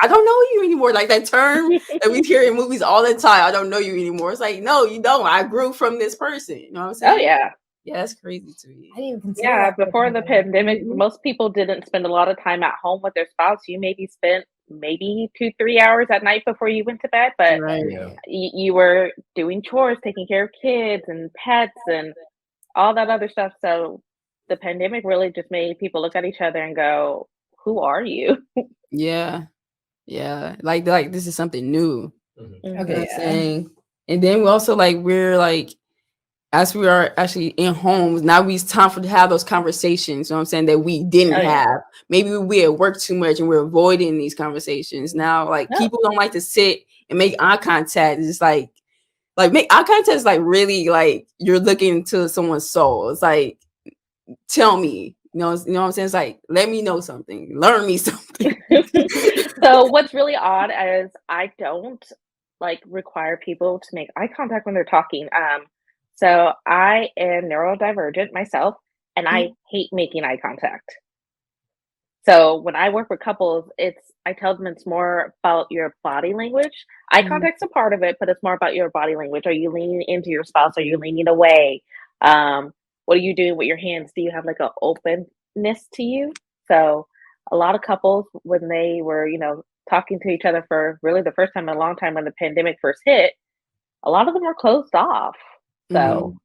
I don't know you anymore. Like that term that we hear in movies all the time. I don't know you anymore. It's like, no, you don't. I grew from this person. You know what I'm saying? Oh yeah. Yeah, that's crazy to me. I didn't even consider Yeah, that. before the pandemic, most people didn't spend a lot of time at home with their spouse. You maybe spent 2-3 hours at night before you went to bed, but Right. you were doing chores, taking care of kids and pets and all that other stuff. So the pandemic really just made people look at each other and go, "Who are you?" Yeah. Yeah. Like this is something new. Okay. You know what I'm saying? And then we also we're like, as we are actually in homes, now it's time to have those conversations, you know what I'm saying, that we didn't have. Maybe we at work too much and we're avoiding these conversations. Now, people don't like to sit and make eye contact. It's like make eye contact is really you're looking into someone's soul. It's like, tell me, you know what I'm saying? It's like, let me know something, learn me something. So what's really odd is I don't require people to make eye contact when they're talking. So I am neurodivergent myself, and I hate making eye contact. So when I work with couples, I tell them it's more about your body language. Eye contact's a part of it, but it's more about your body language. Are you leaning into your spouse? Are you leaning away? What are you doing with your hands? Do you have an openness to you? So a lot of couples, when they were, talking to each other for really the first time in a long time when the pandemic first hit, a lot of them were closed off. So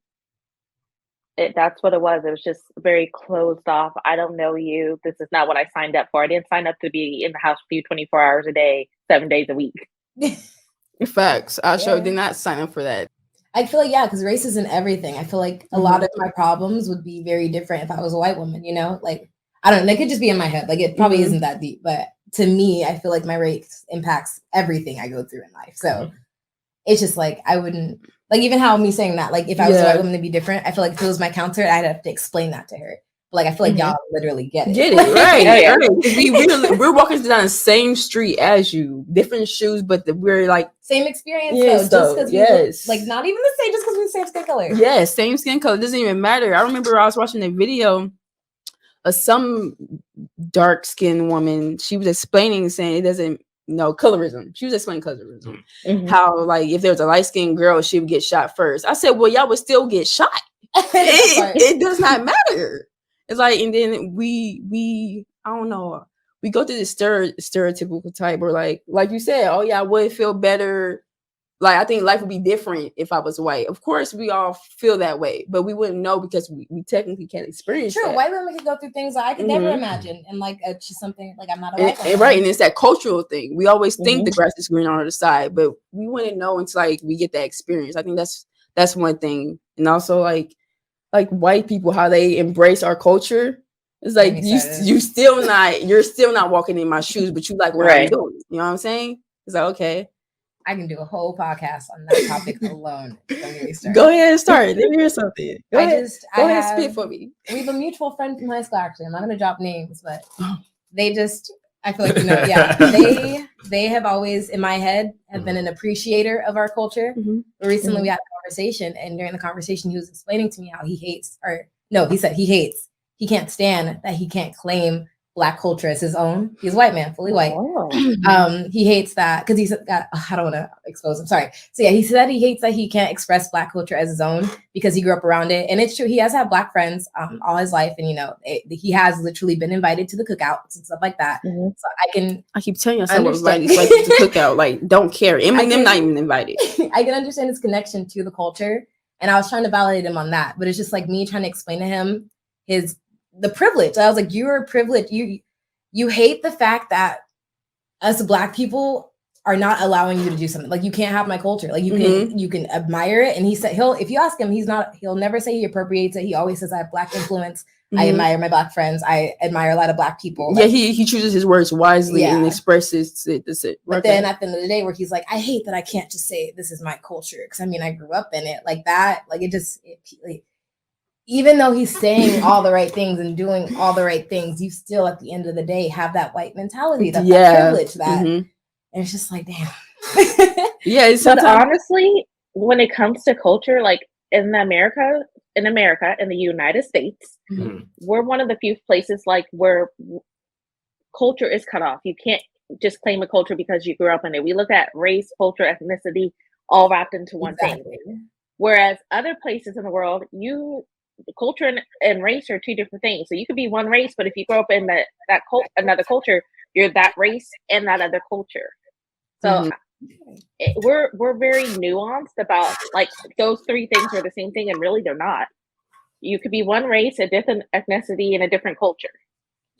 that's what it was. It was just very closed off. I don't know you. This is not what I signed up for. I didn't sign up to be in the house with you 24 hours a day, 7 days a week. Facts. I sure did not sign up for that. I feel like, because race isn't everything. I feel like a lot of my problems would be very different if I was a white woman, I don't know. They could just be in my head. It probably isn't that deep. But to me, I feel like my race impacts everything I go through in life. So it's just I wouldn't, even how me saying that, if I was a white woman to be different, I feel like if it was my counter, I'd have to explain that to her. But I feel like y'all literally get it. Right. We're walking down the same street as you, different shoes, but we're same experience though. Just because not even the same, just because we're the same skin color. Yeah, same skin color. It doesn't even matter. I remember I was watching a video of some dark skinned woman. She was explaining, saying it doesn't colorism. She was explaining colorism. How if there was a light skinned girl, she would get shot first. I said, well, y'all would still get shot. It does not matter. It's and then we I don't know. We go through this stereotypical type where like you said, oh yeah, I would feel better. I think life would be different if I was white. Of course, we all feel that way, but we wouldn't know because we technically can't experience that. White women can go through things that I could never imagine. And it's just something I'm not a white woman. Right. And it's that cultural thing. We always think the grass is green on the other side, but we wouldn't know until we get that experience. I think that's one thing. And also white people, how they embrace our culture. It's you're still not walking in my shoes, but you like what I'm doing. You know what I'm saying? It's okay. I can do a whole podcast on that topic alone. Go ahead and start. Let me hear something. Go ahead, spit for me. We have a mutual friend from high school, actually. I'm not going to drop names, but they just, I feel they have always, in my head, have been an appreciator of our culture. Recently, we had a conversation, and during the conversation, he was explaining to me how he said he can't stand that he can't claim Black culture as his own. He's a white man, fully white. He hates that because he's got, I don't want to expose him. Sorry. So he said he hates that he can't express Black culture as his own because he grew up around it. And it's true. He has had Black friends all his life. And, he has literally been invited to the cookouts and stuff like that. So I keep telling you, someone invited to the cookout. Don't care. Eminem not even invited. I can understand his connection to the culture. And I was trying to validate him on that. But it's just me trying to explain to him the privilege. I was like, you are privileged. You hate the fact that us Black people are not allowing you to do something. You can't have my culture. You can admire it. And he said if you ask him, he'll never say he appropriates it. He always says I have Black influence. I admire my Black friends. I admire a lot of Black people. Yeah, he chooses his words wisely and expresses it. But then at the end of the day, where he's like, I hate that I can't just say this is my culture because I grew up in it like that. Even though he's saying all the right things and doing all the right things, you still, at the end of the day, have that white mentality, that privilege, and it's just damn. But honestly, when it comes to culture, in America, in the United States, we're one of the few places where culture is cut off. You can't just claim a culture because you grew up in it. We look at race, culture, ethnicity all wrapped into one thing. Whereas other places in the world, culture and race are two different things. So you could be one race, but if you grow up in another culture, you're that race and that other culture. So we're very nuanced about like those three things are the same thing, and really they're not. You could be one race, a different ethnicity, and a different culture.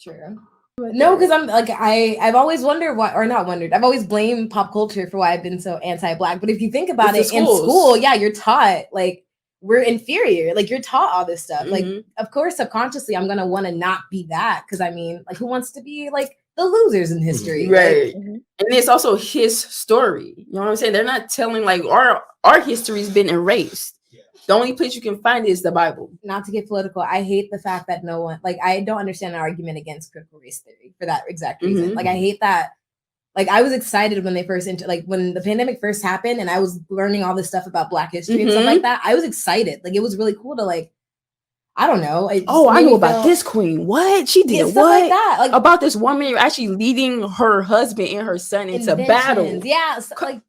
True. No, because I'm like I've always wondered why, or not wondered. I've always blamed pop culture for why I've been so anti-Black. But if you think about it, in school, yeah, you're taught like we're inferior. Like you're taught all this stuff. Like of course, subconsciously, I'm gonna want to not be that because I mean, like who wants to be like the losers in history, right? Like, and it's also his story. You know what I'm saying? They're not telling like our history's been erased. The only place you can find it is the Bible. Not to get political, I hate the fact that no one, like, I don't understand an argument against critical race theory for that exact reason. Like, I hate that. Like, I was excited when they first, when the pandemic first happened and I was learning all this stuff about Black history and stuff like that. I was excited. Like, it was really cool to, like, I don't know. I know about this queen. What? She did what? Like that. Like, about this woman actually leading her husband and her son into battle. Yeah. So, like,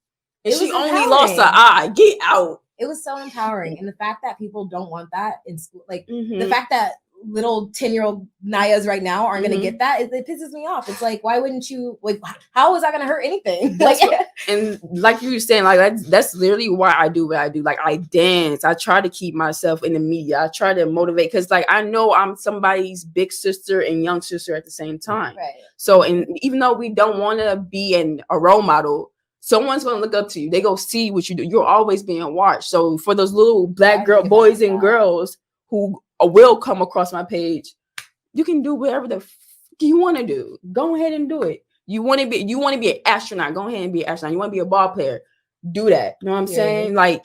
and she only lost an eye. Get out. It was so empowering. And the fact that people don't want that in school, like the fact that little 10-year-old Nayas right now aren't going to get that, it pisses me off. It's like, why wouldn't you, like, how is that going to hurt anything? Like, and like you were saying, like, that's literally why I do what I do. Like, I dance. I try to keep myself in the media. I try to motivate because, like, I know I'm somebody's big sister and young sister at the same time. Right. So, and even though we don't want to be a role model, someone's going to look up to you. They go see what you do. You're always being watched. So for those little Black boys and girls who will come across my page, you can do whatever the you want to do. Go ahead and do it. You want to be an astronaut. Go ahead and be an astronaut. You want to be a ball player. Do that. You know what I'm saying? Like,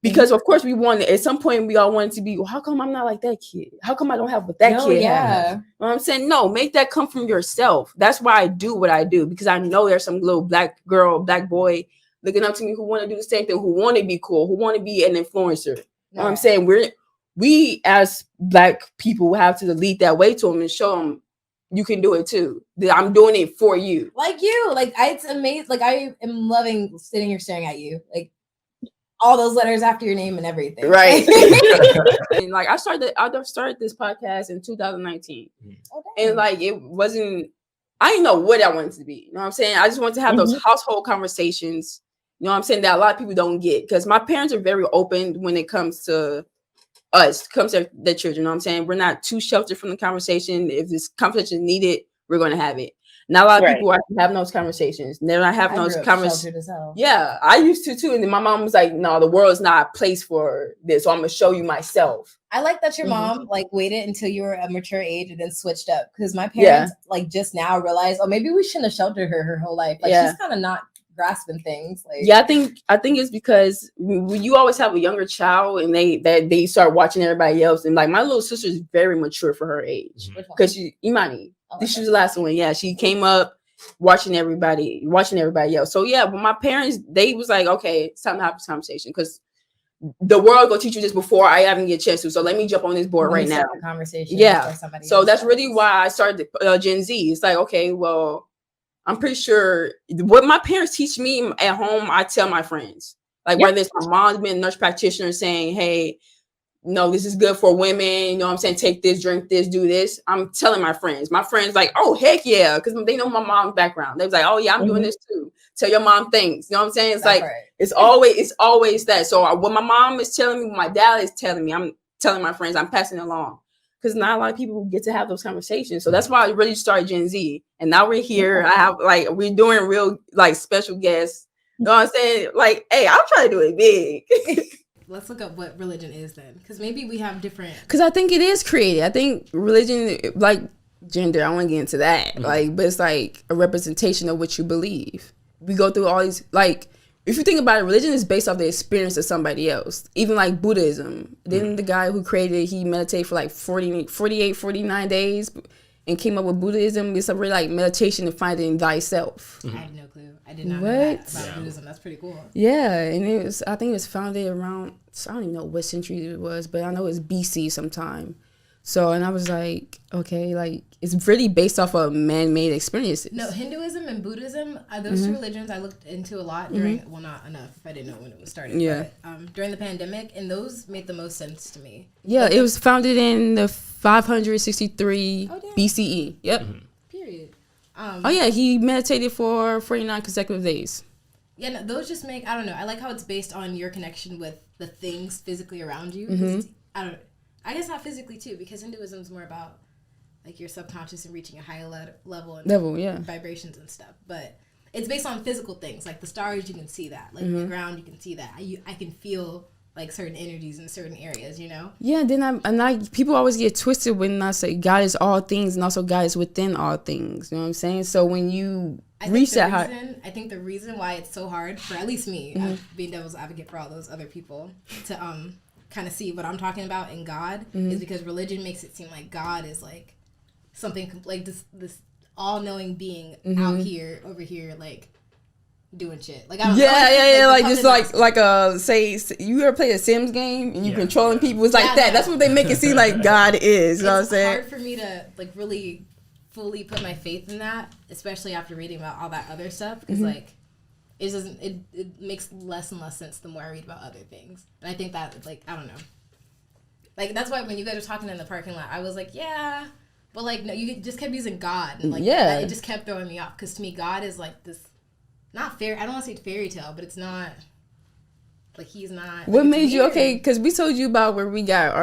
because of course we want at some point we all wanted to be, well, how come I'm not like that kid? How come I don't have what that kid has? You know what I'm saying? No, make that come from yourself. That's why I do what I do, because I know there's some little Black girl, Black boy looking up to me who want to do the same thing, who want to be cool, who want to be an influencer. You know what I'm saying? We as Black people have to lead that way to them and show them you can do it too. That I'm doing it for you. Like you. Like it's amazing. Like I am loving sitting here staring at you. Like all those letters after your name and everything. Right. And like I started this podcast in 2019. Okay. And like it wasn't, I didn't know what I wanted to be. You know what I'm saying? I just wanted to have those household conversations, you know what I'm saying, that a lot of people don't get. Because my parents are very open when it comes to us, comes to their children. You know what I'm saying? We're not too sheltered from the conversation. If this conversation is needed, we're going to have it. Not a lot of people are having those conversations. They're not having those conversations. Yeah, I used to too. And then my mom was like, no, the world is not a place for this. So I'm going to show you myself. I like that your mom like waited until you were a mature age and then switched up. Because my parents like just now realized, oh, maybe we shouldn't have sheltered her whole life. Like she's kind of not grasping things. Like I think it's because when you always have a younger child and they start watching everybody else. And like my little sister is very mature for her age. Because Imani. She was the last one. Yeah, she came up watching everybody else. So yeah, but my parents, they was like, okay, it's time to have this conversation because the world will teach you this before I even get a chance to. So let me jump on this board right now. Conversation. Yeah. So that's really why I started Gen Z. It's like, okay, well, I'm pretty sure what my parents teach me at home, I tell my friends. Like whether it's my mom's been a nurse practitioner saying, hey, no, this is good for women. You know what I'm saying? Take this, drink this, do this. I'm telling my friends. My friends like, oh, heck yeah. Because they know my mom's background. They was like, oh, yeah, I'm doing this too. Tell your mom things. You know what I'm saying? It's that's like, it's always that. So what my mom is telling me, what my dad is telling me, I'm telling my friends, I'm passing it along. Because not a lot of people get to have those conversations. So that's why I really started Gen Z. And now we're here. I have we're doing real special guests. You know what I'm saying? Like, hey, I'm trying to do it big. Let's look up what religion is then, because maybe we have different. Because I think it is created. I think religion, like gender, I want to get into that. But it's like a representation of what you believe. We go through all these, like, if you think about it, religion is based off the experience of somebody else. Even like Buddhism. Then the guy who created it, he meditated for like 49 days and came up with Buddhism. It's a really like meditation of finding thyself. I had no clue. I did not know that about Buddhism. That's pretty cool. Yeah, and I think it was founded around, I don't even know what century it was, but I know it's BC sometime. So, and I was like, okay, like, it's really based off of man-made experiences. No, Hinduism and Buddhism, those two religions I looked into a lot during, well, not enough if I didn't know when it was started, but during the pandemic, and those made the most sense to me. Yeah, it was founded in the 563 BCE. Yep. Period. He meditated for 49 consecutive days. Yeah, no, those just make, I don't know, I like how it's based on your connection with the things physically around you. I guess not physically too, because Hinduism is more about like your subconscious and reaching a higher level and vibrations and stuff. But it's based on physical things, like the stars, you can see that, like the ground, you can see that. I can feel like certain energies in certain areas, you know. Yeah, then people always get twisted when I say God is all things, and also God is within all things. You know what I'm saying? So when you reach that high, I think the reason why it's so hard for at least me, being devil's advocate for all those other people, to kind of see what I'm talking about in God is because religion makes it seem like God is like something like this all-knowing being out here, over here, like doing shit. Like I don't know, like just like say you ever play a Sims game and you controlling people. It's like that. That's what they make it seem like God is. You know what I'm saying? It's hard for me to like really fully put my faith in that, especially after reading about all that other stuff, because like it makes less and less sense the more I read about other things. And I think that, like, I don't know. Like, that's why when you guys were talking in the parking lot, I was like, yeah. But, like, no, you just kept using God. And, like, it just kept throwing me off. Because to me, God is, like, this, not fair. I don't want to say fairy tale, but it's not, like, he's not. What made you, okay, because we told you about where we got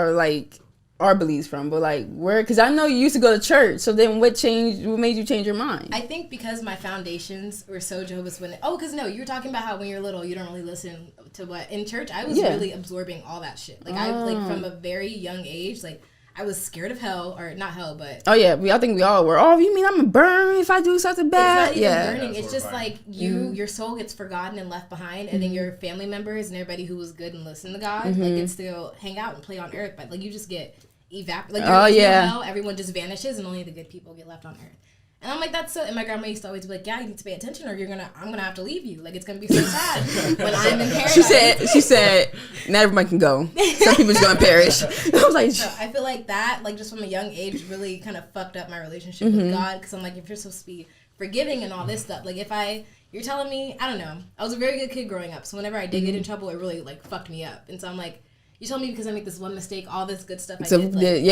our beliefs from, but like where, because I know you used to go to church, so then what made you change your mind? I think because my foundations were so Jehovah's Witness. Because no, you were talking about how when you're little you don't really listen to what in church. I was really absorbing all that shit. Like I like from a very young age, like I was scared of hell, or not hell, but I think we all were. Oh, you mean I'm gonna burn if I do something bad? It's not even burning. It's just like your soul gets forgotten and left behind, and then your family members and everybody who was good and listened to God like gets to hang out and play on earth, but like you just get evaporated. Like hell, everyone just vanishes, and only the good people get left on earth. And I'm like, that's so. And my grandma used to always be like, "Yeah, you need to pay attention, or I'm gonna have to leave you. Like it's gonna be so sad when I'm in paradise." She said, not everyone can go. Some people's gonna perish. I was like, so I feel like that, like just from a young age, really kind of fucked up my relationship with God, because I'm like, if you're supposed to be forgiving and all this stuff, like you're telling me, I don't know. I was a very good kid growing up, so whenever I did get in trouble, it really like fucked me up. And so I'm like, you told me because I make this one mistake, all this good stuff I did. Like,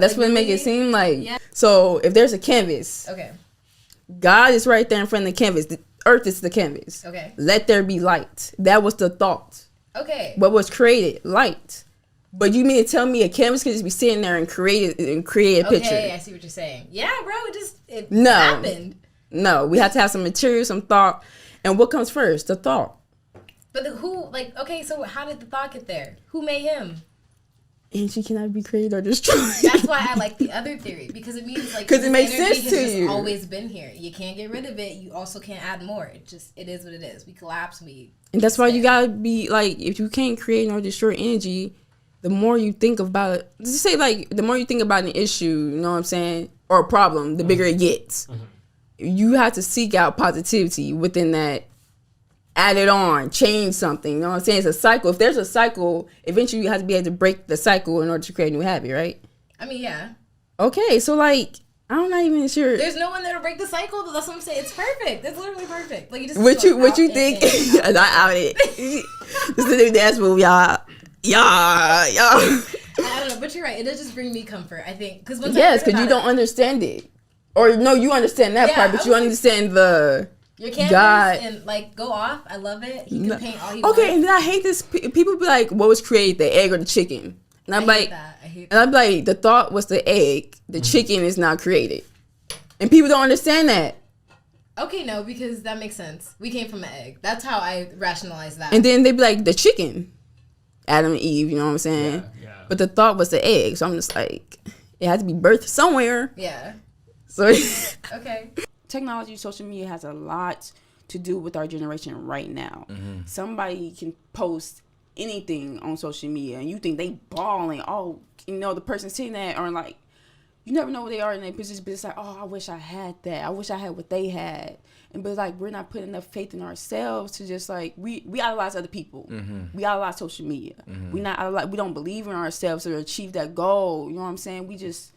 that's what make it seem like. Yeah. So if there's a canvas, God is right there in front of the canvas. The earth is the canvas. Okay. Let there be light. That was the thought. Okay. What was created? Light. But you mean to tell me a canvas could just be sitting there and create a picture? Okay, I see what you're saying. Yeah, bro, it happened. No, we have to have some material, some thought. And what comes first? The thought. But so how did the thought get there? Who made him? And she cannot be created or destroyed. That's why I like the other theory, because it means like, because it makes sense to you. It's always been here. You can't get rid of it. You also can't add more. It is what it is. We collapse. And that's why you gotta be like, if you can't create nor destroy energy, the more you think about it, just say like, the more you think about an issue, you know what I'm saying, or a problem, the bigger it gets. You have to seek out positivity within that. Add it on, change something. You know what I'm saying? It's a cycle. If there's a cycle, eventually you have to be able to break the cycle in order to create a new habit, right? I mean, yeah. Okay, so like, I'm not even sure. There's no one there to break the cycle. That's what I'm saying. It's perfect. It's literally perfect. Like you just. What you think? I out it. This is the new dance move, y'all. I don't know, but you're right. It does just bring me comfort, I think, because you don't understand it, or no, you understand that part, but you understand the. Your canvas and like go off. I love it. He can paint all he wants. Okay, and then I hate this. People be like, "What was created, the egg or the chicken?" And I'm like, I hate that. And I'm like, the thought was the egg. The chicken is not created, and people don't understand that. Okay, no, because that makes sense. We came from an egg. That's how I rationalize that. And then they be like, the chicken, Adam and Eve. You know what I'm saying? Yeah. But the thought was the egg. So I'm just like, it had to be birthed somewhere. Yeah. So okay. Technology, social media has a lot to do with our generation right now. Somebody can post anything on social media and you think they balling. Oh, the person seeing that, or like you never know where they are in their position, but it's like, oh, I wish I had that. I wish I had what they had. And but like we're not putting enough faith in ourselves to just like we idolize other people. We idolize social media. We don't believe in ourselves to achieve that goal. You know what I'm saying? We just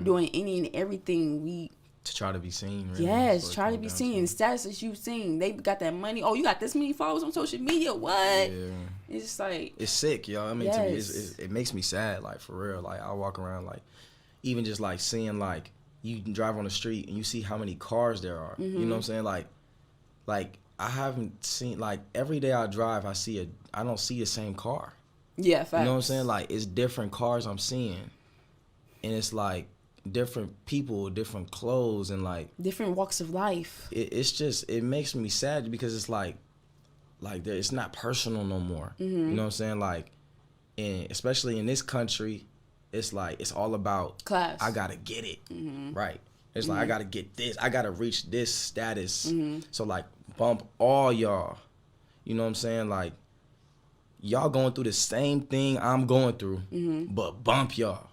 doing any and everything to try to be seen. Really. Yes, try to be seen. Status that you've seen. They got that money. Oh, you got this many followers on social media. What? Yeah. It's just like it's sick, yo. I mean, to me, it makes me sad. Like for real. Like I walk around like. Even just like seeing like you drive on the street and you see how many cars there are. You know what I'm saying? Like I haven't seen like every day I drive I don't see the same car. Yeah, facts. You know what I'm saying? Like it's different cars I'm seeing. And it's like different people, different clothes and like different walks of life. It makes me sad because it's like it's not personal no more. You know what I'm saying? Like and especially in this country it's like it's all about class. I gotta get it right. It's like I gotta get this. I gotta reach this status. So like bump all y'all. You know what I'm saying? Like y'all going through the same thing I'm going through, but bump y'all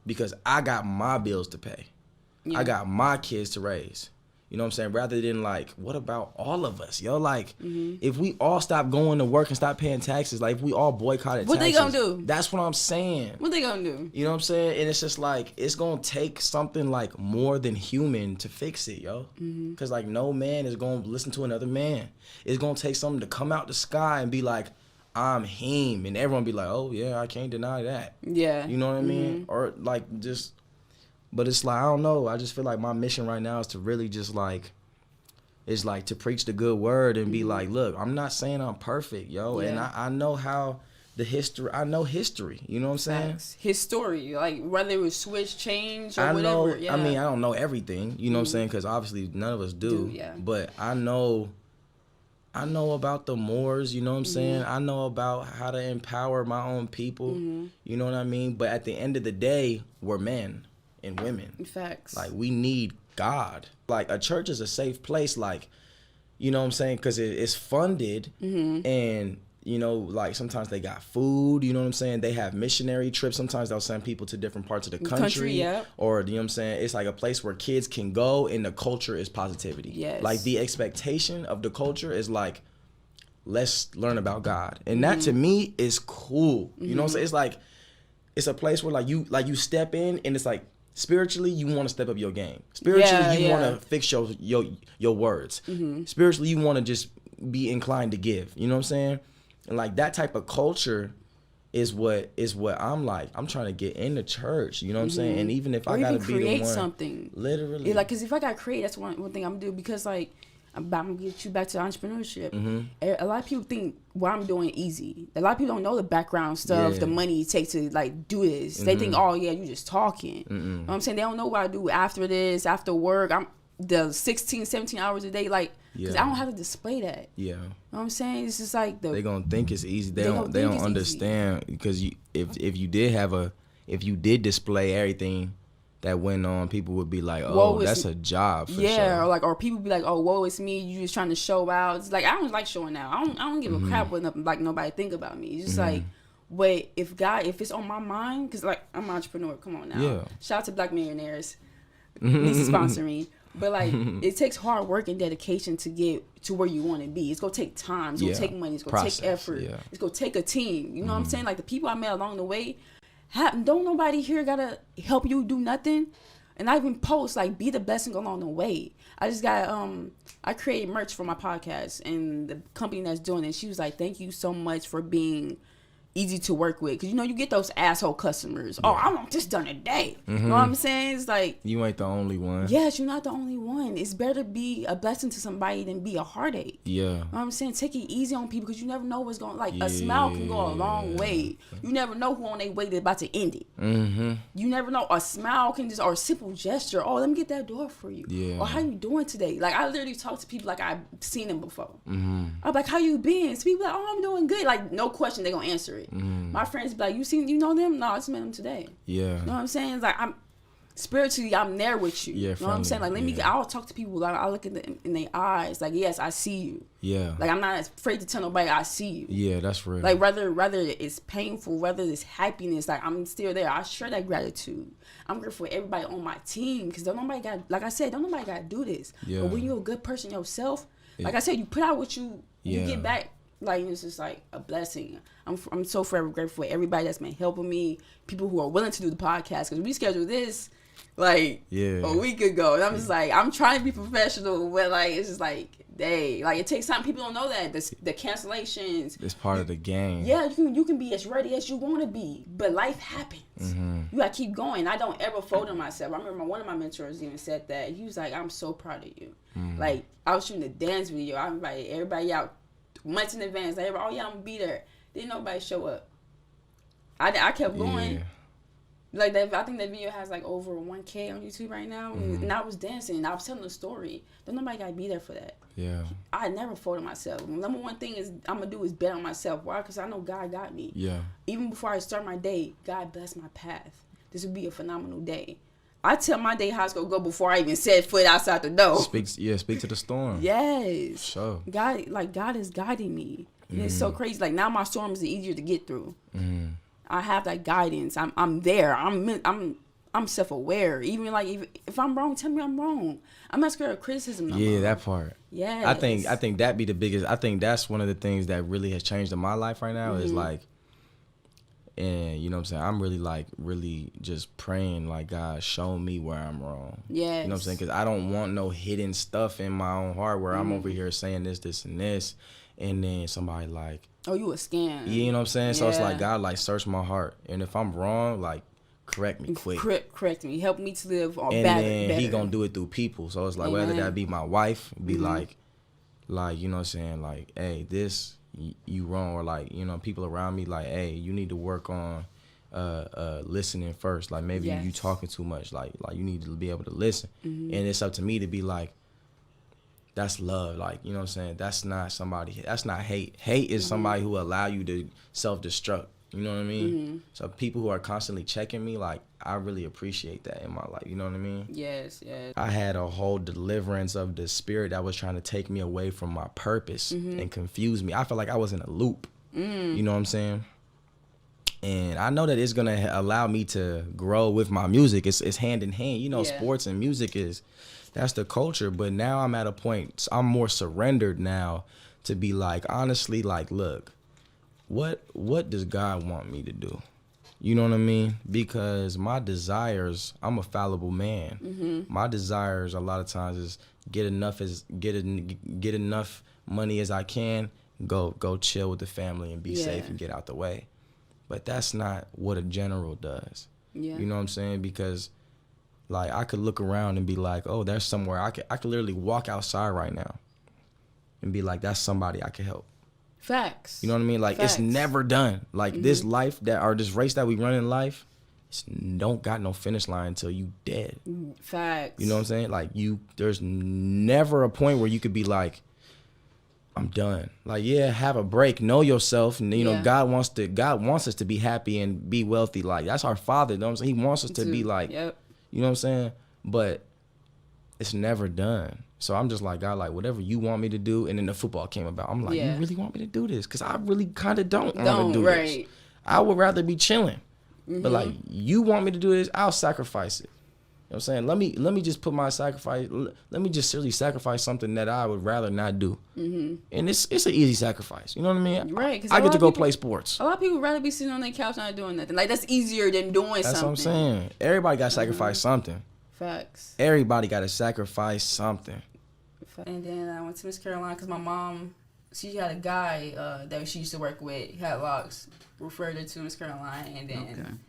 because I got my bills to pay. I got my kids to raise. You know what I'm saying? Rather than like, what about all of us? Yo, like, if we all stop going to work and stop paying taxes, like if we all boycotted what taxes. What they gonna do? That's what I'm saying. What they gonna do? You know what I'm saying? And it's just like, it's gonna take something like more than human to fix it, yo. Cause like no man is gonna listen to another man. It's gonna take something to come out the sky and be like, I'm him. And everyone be like, oh yeah, I can't deny that. Yeah. You know what I mean? Or like just... But it's like, I don't know. I just feel like my mission right now is to really just like, is like to preach the good word and be like, look, I'm not saying I'm perfect, yo. Yeah. And I know how I know history. You know what I'm saying? His story, like whether it was switch, change, or whatever. Yeah. I mean, I don't know everything. You know what I'm saying? Because obviously none of us do. Yeah. But I know about the Moors, you know what I'm saying? I know about how to empower my own people. You know what I mean? But at the end of the day, we're men. And women. Facts. Like, we need God. Like, a church is a safe place, like, you know what I'm saying? Because it's funded, and, you know, like, sometimes they got food, you know what I'm saying? They have missionary trips. Sometimes they'll send people to different parts of the country. Yeah. Or, you know what I'm saying? It's like a place where kids can go, and the culture is positivity. Yes. Like, the expectation of the culture is, like, let's learn about God. And that, to me, is cool. You know what I'm saying? It's like, it's a place where, like, you step in, and it's like, spiritually, you want to step up your game. Spiritually, you want to fix your words. Spiritually, you want to just be inclined to give. You know what I'm saying? And like that type of culture is what I'm like. I'm trying to get in the church. You know what I'm saying? And even if I gotta be the one, something, literally, yeah, like because if I gotta create, that's one thing I'm gonna do because like. I'm gonna get you back to entrepreneurship. A lot of people think what I'm doing easy. A lot of people don't know the background stuff, the money it takes to like do this. They think, oh yeah, you just talking. You know what I'm saying? They don't know what I do after this, after work. I'm the 16, 17 hours a day, like because I don't have to display that. You know what I'm saying? It's just like they gonna think it's easy. They don't understand because if you did display everything that went on, people would be like, oh, that's a job for sure. Or people be like, oh, woe is me, you just trying to show out. It's like, I don't like showing out. I don't give a crap what like nobody think about me. It's just like, but if it's on my mind, because like I'm an entrepreneur, come on now. Yeah. Shout out to Black Millionaires. Needs to sponsor me. But like it takes hard work and dedication to get to where you want to be. It's gonna take time, it's gonna take money, it's gonna take effort, it's gonna take a team. You know what I'm saying? Like the people I met along the way, don't nobody here gotta help you do nothing. And I even post like be the blessing along the way. I just got I created merch for my podcast, and the company that's doing it, she was like, thank you so much for being easy to work with, because you know you get those asshole customers. Oh, I want this done today. You know what I'm saying? It's like you ain't the only one. Yes, you're not the only one. It's better to be a blessing to somebody than be a heartache. You know what I'm saying? Take it easy on people, because you never know what's going. Like a smile can go a long way. You never know who on their way they're about to end it. You never know. A smile can just, or a simple gesture. Oh, let me get that door for you. Or how you doing today? Like I literally talk to people like I've seen them before. I'm like, how you been? So people like, oh, I'm doing good. Like no question, they gonna answer it. My friends be like, you know them? No, I just met them today. You know what I'm saying? It's like spiritually, I'm there with you. Yeah, you know what I'm saying? Like, I'll talk to people. Like, I look in their eyes. Like, yes, I see you. Yeah. Like, I'm not afraid to tell nobody I see you. Yeah, that's real. Like, whether it's painful, whether it's happiness, like, I'm still there. I share that gratitude. I'm grateful for everybody on my team because don't nobody got to do this. Yeah. But when you're a good person yourself, like I said, you put out what you get back. Like, it's just like a blessing. I'm so forever grateful for everybody that's been helping me, people who are willing to do the podcast because we scheduled this like a week ago, and I'm just like, I'm trying to be professional, but like it's just like, dang, like it takes time. People don't know that the cancellations. It's part of the game. Yeah, you can be as ready as you want to be, but life happens. You gotta keep going. I don't ever fold on myself. I remember one of my mentors even said that. He was like, I'm so proud of you. Like, I was shooting a dance video. I invited everybody out months in advance. Like, oh yeah, I'm gonna be there. Didn't nobody show up. I kept going. Yeah. Like that, I think that video has like over 1K on YouTube right now, and I was dancing, and I was telling a story. Don't nobody gotta be there for that. Yeah. I never folded myself. Number one thing I'm gonna do is bet on myself. Why? Because I know God got me. Yeah. Even before I start my day, God bless my path. This would be a phenomenal day. I tell my day how it's gonna go before I even set foot outside the door. Speak to the storm. Yes. Sure. God is guiding me. And it's so crazy. Like, now my storms are easier to get through. I have that guidance. I'm there. I'm self-aware. Even like if I'm wrong, tell me I'm wrong. I'm not scared of criticism no more. That part. Yeah. I think that be the biggest. I think that's one of the things that really has changed in my life right now is like, and you know what I'm saying, I'm really just praying like, God, show me where I'm wrong. Yes. You know what I'm saying? Because I don't want no hidden stuff in my own heart where I'm over here saying this, and this, and then somebody like, oh, you a scam. You know what I'm saying? So it's Yeah. like, God, like, search my heart. And if I'm wrong, like, correct me quick. Correct me. Help me to live better. And then he gonna do it through people. So it's like, Amen. whether that be my wife, be like, you know what I'm saying? Like, hey, this, you wrong. Or like, you know, people around me, like, hey, you need to work on listening first. Like, maybe you talking too much. Like you need to be able to listen. And it's up to me to be like, that's love. Like, you know what I'm saying? That's not hate. Hate is somebody who allow you to self-destruct. You know what I mean? So people who are constantly checking me, like, I really appreciate that in my life. You know what I mean? Yes. I had a whole deliverance of the spirit that was trying to take me away from my purpose and confuse me. I felt like I was in a loop. You know what I'm saying? And I know that it's going to allow me to grow with my music. It's hand in hand. You know, sports and music that's the culture. But now I'm at a point, I'm more surrendered now to be like, honestly, like, look, what does God want me to do? You know what I mean? Because my desires, I'm a fallible man. My desires a lot of times is get enough money as I can, go chill with the family and be safe and get out the way. But that's not what a general does. Yeah. You know what I'm saying? Because like, I could look around and be like, oh, there's somewhere I could literally walk outside right now and be like, that's somebody I could help. Facts. You know what I mean? Like, it's never done. Like, this life this race that we run in life, don't got no finish line until you dead. Facts. You know what I'm saying? Like, there's never a point where you could be like, I'm done. Like, have a break, know yourself, and you know, God wants us to be happy and be wealthy. Like, that's our Father. You know what I'm saying? He wants us to be like, you know what I'm saying? But it's never done. So I'm just like, God, like, whatever you want me to do. And then the football came about. I'm like, you really want me to do this? Because I really kind of don't want to do this. I would rather be chilling. But like, you want me to do this, I'll sacrifice it. You know what I'm saying? Let me just put my sacrifice. Let me just really sacrifice something that I would rather not do. And it's an easy sacrifice. You know what I mean? Right. I get to go play sports. A lot of people would rather be sitting on their couch not doing nothing. Like, that's easier than doing something. That's what I'm saying. Everybody got to sacrifice something. Facts. Everybody got to sacrifice something. And then I went to Miss Carolina because my mom, she had a guy that she used to work with. He had locks. Referred her to Miss Carolina, and then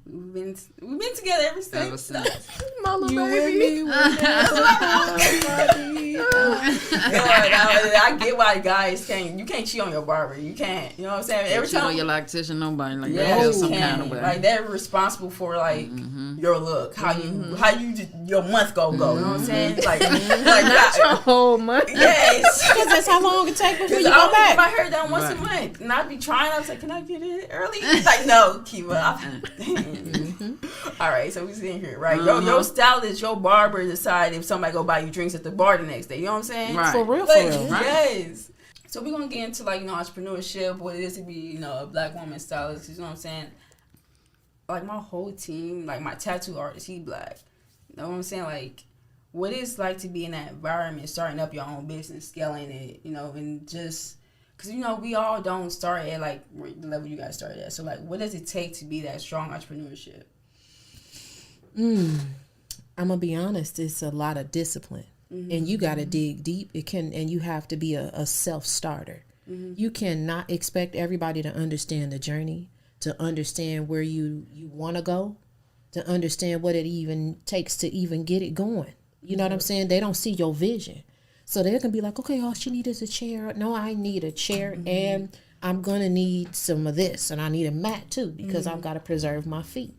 we've been together ever since. My little baby. I get why guys you can't cheat on your barber. You can't. You know what I'm saying? Every time on your loctician, nobody like that. Feel some kind of way. Like, they're responsible for like your look, how you your month go. You know what I'm saying? Like not your whole month. Yes, because that's how long it takes before you go back. If I heard that once a month, and I'd be trying, I was like, can I get it early? Like, no, Kiva. All right, so we sitting here, right? Your stylist, your barber decide if somebody go buy you drinks at the bar the next day. You know what I'm saying? Right. For real, Like, for real. yes. So we're gonna get into like entrepreneurship, what it is to be a black woman stylist. You know what I'm saying? Like my whole team, like my tattoo artist, he black. You know what I'm saying? Like what it's like to be in that environment, starting up your own business, scaling it, and just because we all don't start at like the level you guys started at. So like, what does it take to be that strong entrepreneurship? I'm gonna be honest. It's a lot of discipline, and you got to dig deep. And you have to be a self-starter. You cannot expect everybody to understand the journey, to understand where you want to go, to understand what it even takes to even get it going. You know what I'm saying? They don't see your vision, so they're gonna be like, okay, all she needs is a chair. No, I need a chair, and I'm gonna need some of this, and I need a mat too because I've got to preserve my feet.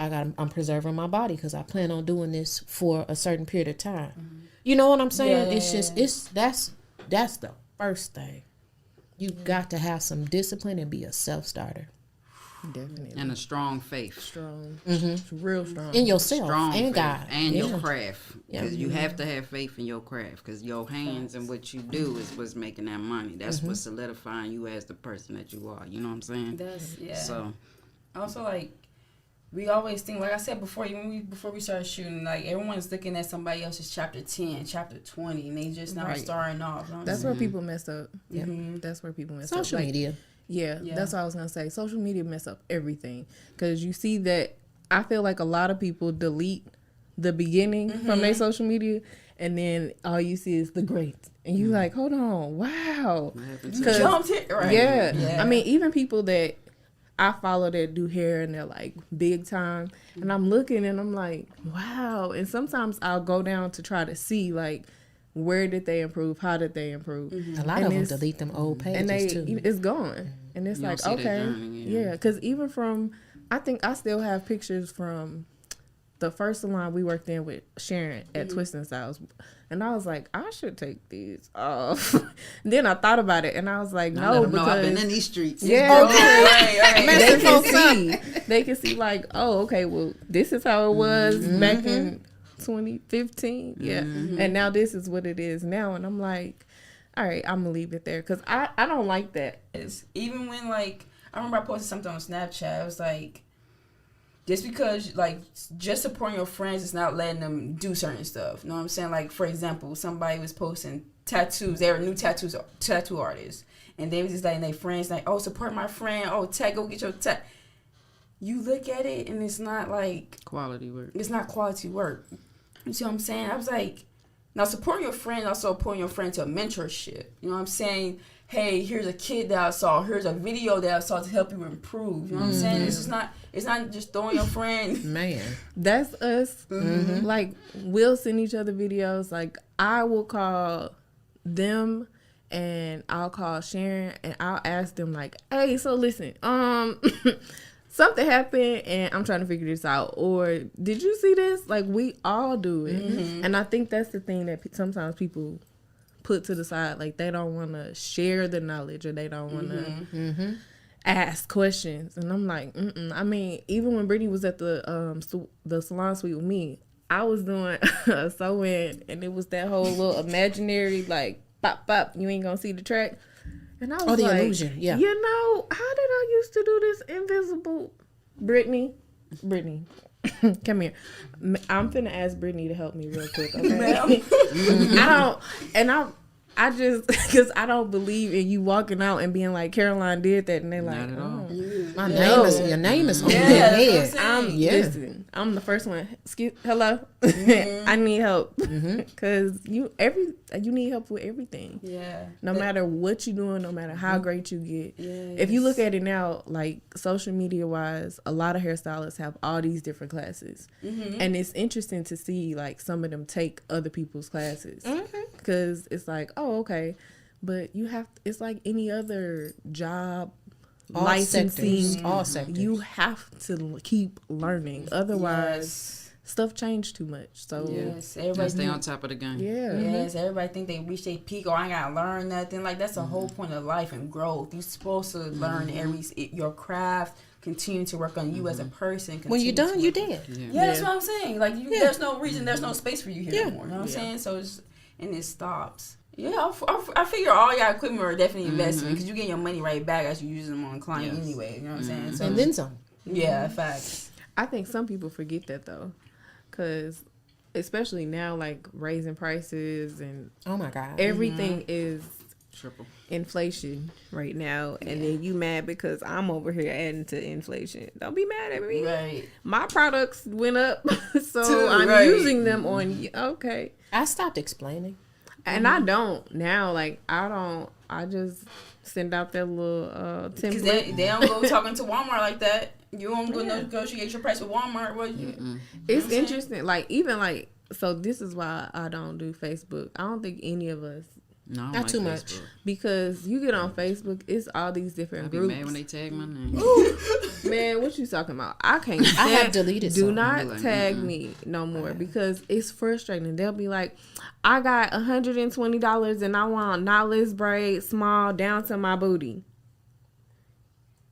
I'm preserving my body because I plan on doing this for a certain period of time. You know what I'm saying? Yeah. That's the first thing. You got to have some discipline and be a self-starter Definitely. And a strong faith. Strong. Real strong. in yourself Strong and faith. God And Yeah. your craft. Yeah. Because you have to have faith in your craft. Because your hands and what you do is what's making that money. That's what's solidifying you as the person that you are. You know what I'm saying? So Also, like, we always think, like I said before, before we started shooting, like, everyone's looking at somebody else's chapter 10, chapter 20, and they just now Right. starting off. You know what I'm That's saying? where people mess up. Yeah. Mhm. That's where people mess up. social Like, media. Yeah, Yeah. that's what I was gonna say. Social media mess up everything because you see that. I feel like a lot of people delete the beginning from their social media, and then all you see is the great, and you like, hold on, wow. what happened You to jumped it, right? Yeah. I mean, even people that I follow that do hair and they're like big time, and I'm looking and I'm like, wow. And sometimes I'll go down to try to see like where did they improve, how did they improve, A lot And of them it's- delete them old pages and they too. it's gone, and it's You don't like see their okay, journey, yeah, because even from I think I still have pictures from the first salon we worked in with Sharon at Twist and Styles. And I was like, I should take these off. Then I thought about it, and I was like, I no, let them know because I've been in these streets. yeah, Right. they can see. They can see like, oh, okay, well, this is how it was back in 2015. Yeah, and now this is what it is now, and I'm like, all right, I'm gonna leave it there because I don't like that. Is even when, like, I remember I posted something on Snapchat. I was like, just because, like, just supporting your friends is not letting them do certain stuff. You know what I'm saying? Like, for example, somebody was posting tattoos. They were new tattoo artists. And they was just letting their friends, like, oh, support my friend. Oh, go get your tat. You look at it, and it's not, like, Quality work. it's not quality work. You see what I'm saying? I was like, now supporting your friend, also supporting your friend to a mentorship. You know what I'm saying? Hey, here's a kid that I saw. Here's a video that I saw to help you improve. You know what I'm saying? It's not just throwing your friend. Man, That's us. Like we'll send each other videos. Like I will call them and I'll call Sharon and I'll ask them like, hey, so listen, something happened and I'm trying to figure this out. Or did you see this? Like we all do it. And I think that's the thing that sometimes people put to the side. Like they don't want to share the knowledge or they don't want to ask questions. And I'm like, I mean, even when Brittany was at the salon suite with me, I was doing a sew-in and it was that whole little imaginary like pop pop, you ain't gonna see the track. And I was the like, illusion, yeah. you know, how did I used to do this invisible? Brittany, come here. I'm finna ask Brittany to help me real quick, okay? I just, because I don't believe in you walking out and being like, Caroline did that, and they're like, Not at all. your name is on Yeah, your that's head. what I'm saying. Listen, I'm the first one. Hello, I need help because you need help with everything. Yeah. No matter what you're doing, no matter how great you get. If you look at it now, like social media wise, a lot of hairstylists have all these different classes, and it's interesting to see like some of them take other people's classes because it's like, oh, okay, but you have. It's like any other job. All Licensing, sectors, all sectors. You have to keep learning, otherwise stuff changed too much. So Yes, Gotta everybody stay on top of the game. Yes, everybody think they reach their peak or I ain't gotta learn nothing. Like that's the whole point of life and growth. You're supposed to learn your craft, continue to work on you as a person. When you're done, you're dead. Yeah, that's what I'm saying. Like, there's no reason, there's no space for you here anymore. You know what I'm saying? So it stops. Yeah, I figure all y'all equipment are definitely investment because you get your money right back as you use them on a client anyway. You know what I'm saying? So, and then some. Yeah, facts. I think some people forget that though, because especially now, like raising prices and oh my god, everything is triple inflation right now, and then you mad because I'm over here adding to inflation. Don't be mad at me. Right. My products went up, so I'm using them on. Okay. I stopped explaining. And I don't now. Like I just send out that little template. They don't go talking to Walmart like that. You don't go negotiate your price with Walmart. What? It's interesting. Like even like so. This is why I don't do Facebook. I don't think any of us. No, not too much. Because you get on Facebook, it's all these different groups. Mad when they tag my name. Man, what you talking about? I can't. I have deleted. Do not tag me no more because it's frustrating. They'll be like, I got $120 and I want knotless braid small down to my booty.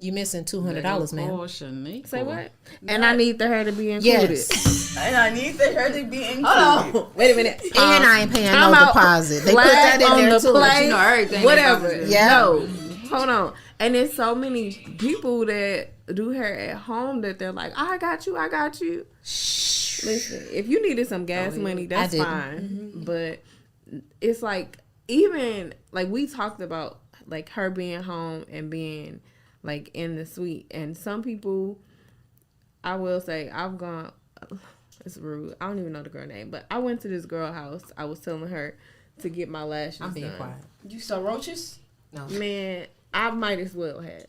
You missing $200, man. Shaniqua. Say what? And I need the hair to be included. Yes. And I need the hair to be included. Hold on. Wait a minute. And I ain't paying no deposit. They put that in there too. Plate, you know everything. whatever. Yeah. No. Hold on. And there's so many people that do hair at home that they're like, I got you. Listen, if you needed some gas money, that's fine. But it's like, even like we talked about like her being home and being like in the suite, and some people, I will say, I've gone, it's rude, I don't even know the girl name, but I went to this girl house. I was telling her to get my lashes I'm being done. quiet. You saw roaches? No. Man, I might as well have.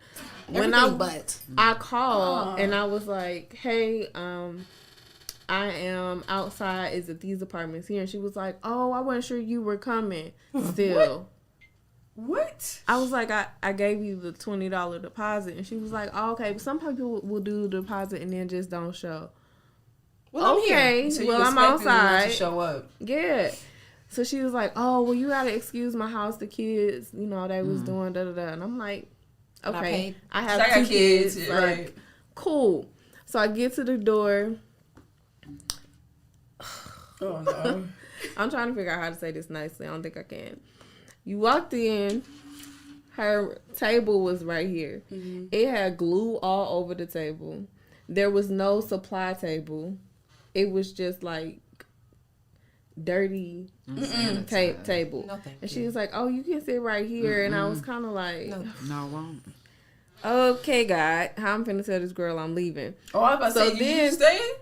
I called and I was like, hey, I am outside. Is it these apartments here? And she was like, oh, I wasn't sure you were coming still. What? I was like, I gave you the $20 deposit. And she was like, oh, okay. But some people will do the deposit and then just don't show. Well, okay. So well, I'm outside. To show up. Yeah. So she was like, oh, well, you got to excuse my house. The kids, you know, they was doing da-da-da. And I'm like, okay. I have 2 kids. Right. Like, cool. So I get to the door. Oh, no. I'm trying to figure out how to say this nicely. I don't think I can. You walked in, her table was right here. It had glue all over the table. There was no supply table. It was just like dirty table. No, thank and she was like, oh, you can sit right here. And I was kind of like, No, I won't. okay, God, how I'm finna tell this girl I'm leaving. Oh, I was about to say, you staying?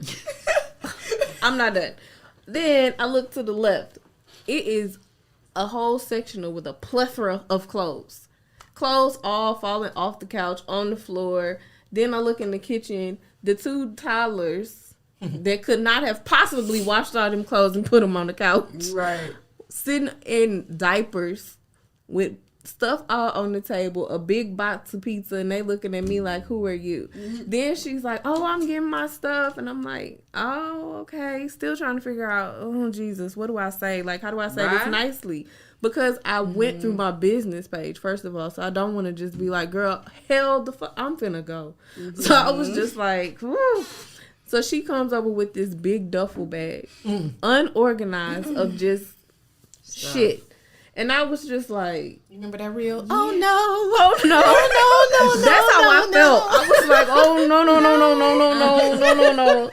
I'm not done. Then I look to the left. It is a whole sectional with a plethora of clothes. Clothes all falling off the couch on the floor. Then I look in the kitchen. The 2 toddlers that could not have possibly washed all them clothes and put them on the couch. Right. Sitting in diapers with stuff all on the table, a big box of pizza, and they looking at me like, who are you? Then she's like, oh, I'm getting my stuff. And I'm like, oh, okay. Still trying to figure out, oh, Jesus, what do I say? Like, how do I say this nicely? Because I went through my business page, first of all, so I don't want to just be like, girl, hell the fuck, I'm finna go. So I was just like, whew. So she comes over with this big duffel bag, unorganized, of just shit. And I was just like, You remember that reel? oh no. That's how I felt. I was like, oh no.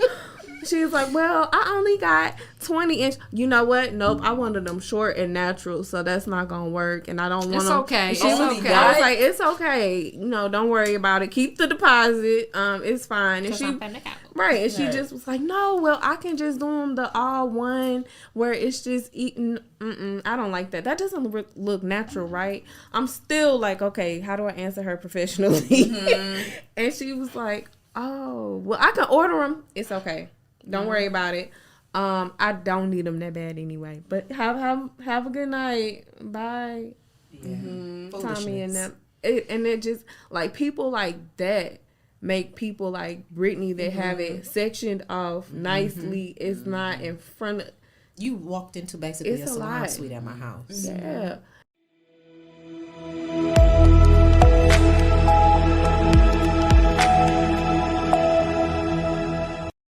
She was like, well, I only got 20-inch. You know what? Nope. I wanted them short and natural, so that's not going to work. And I don't want It's them. okay. She It's was, okay. I was like, it's okay. No, don't worry about it. Keep the deposit. It's fine. And she, right. And she just was like, no, well, I can just do them the all one where it's just eating. I don't like that. That doesn't look natural, right? I'm still like, okay, how do I answer her professionally? And she was like, oh, well, I can order them. It's okay. Don't worry about it. I don't need them that bad anyway. But have a good night. Bye. Tommy and them. And it just like people like that make people like Brittany that have it sectioned off nicely. It's not in front of. You walked into basically It's a a salon lot. suite at my house. Yeah.